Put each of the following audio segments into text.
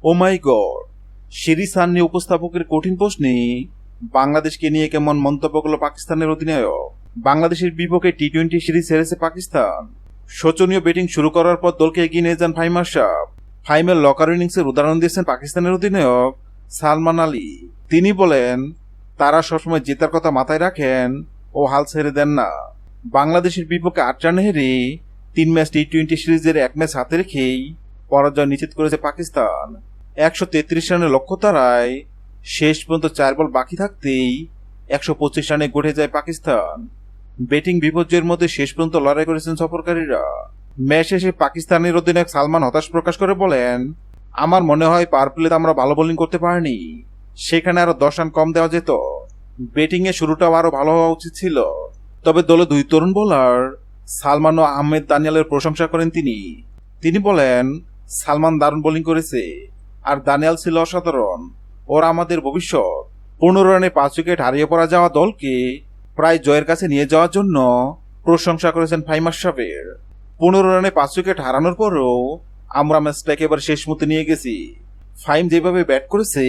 ও মাই god, series হার নিয়ে উপস্থাপকের কঠিন প্রশ্নে বাংলাদেশকে নিয়ে কেমন মন্তব্য করল পাকিস্তানের অধিনায়ক। বাংলাদেশের বিপক্ষে টি-20 সিরিজ হেরেছে পাকিস্তান। শোচনীয় ব্যাটিং শুরু করার পর দলকে এগিয়ে নিয়ে যান ফাহিম আশরাফ। ফাহিমের লকার ইনিংসের উদাহরণ দিয়েছেন পাকিস্তানের অধিনায়ক সালমান আলী। তিনি বলেন, তারা সবসময় জেতার কথা মাথায় রাখেন ও হাল ছেড়ে দেন না। বাংলাদেশের বিপক্ষে 8 রানে হেরে 3 ম্যাচ টি-20 সিরিজের 1 ম্যাচ হাতে রেখেই পরাজয় নিশ্চিত করেছে পাকিস্তান। 133 রানের লক্ষ্য তাড়ায় শেষ পর্যন্ত 4 বল বাকি থাকতেই 125 রানে গড়ে যায় পাকিস্তান। ব্যাটিং বিপর্যয়ের মধ্যে শেষ পর্যন্ত লড়াই করেছেন সফরকারীরা। ম্যাচ শেষে পাকিস্তানের অধিনায়ক সালমান হতাশ প্রকাশ করে বলেন, আমার মনে হয় পাওয়ার প্লেতে আমরা ভালো বোলিং করতে পারিনি, সেখানে আরো 10 রান কম দেওয়া যেত। ব্যাটিং এর শুরুটাও আরো ভালো হওয়া উচিত ছিল। তবে দলে 2 তরুণ বোলার সালমান ও আহমেদ দানিয়ালের প্রশংসা করেন তিনি বলেন, সালমান দারুণ বোলিং করেছে আর দানিয়াল ছিল অসাধারণ। ওরা আমাদের ভবিষ্যৎ। 15 রানে 5 উইকেট হারিয়ে পড়া যাওয়া দলকে প্রায় জয়ের কাছে নিয়ে যাওয়ার জন্য প্রশংসা করেছেন ফাহিম আশরাফের। 15 রানে 5 উইকেট হারানোর পরও আমরা ম্যাচটা একেবারে শেষ মুহূর্তে নিয়ে গেছি। ফাহিম যেভাবে ব্যাট করেছে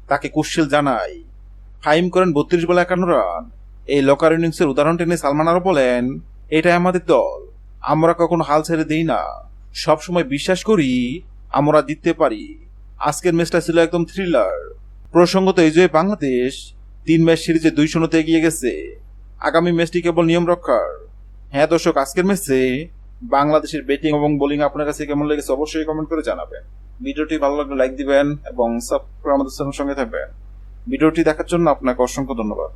তাকে কুশল জানাই। ফাহিম করেন 32 বলে 51 রান। এই লকার ইনিংসের উদাহরণ টেনে সালমান আরো বলেন, এটাই আমাদের দল, আমরা কখনো হাল ছেড়ে দিই না, সবসময় বিশ্বাস করি আমরা জিততে পারি। আজকের ম্যাচটা ছিল একদম থ্রিলার। প্রসঙ্গত এই জয়ে বাংলাদেশ 3 ম্যাচ সিরিজে 2-0 এগিয়ে গেছে। আগামী ম্যাচটি কেবল নিয়ম রক্ষার। হ্যাঁ দর্শক, আজকের ম্যাচে বাংলাদেশের ব্যাটিং এবং বোলিং আপনার কাছে কেমন লেগেছে অবশ্যই কমেন্ট করে জানাবেন। ভিডিওটি ভালো লাগলে লাইক দিবেন এবং সাবস্ক্রাইব আমাদের সঙ্গে থাকবেন। ভিডিওটি দেখার জন্য আপনাকে অসংখ্য ধন্যবাদ।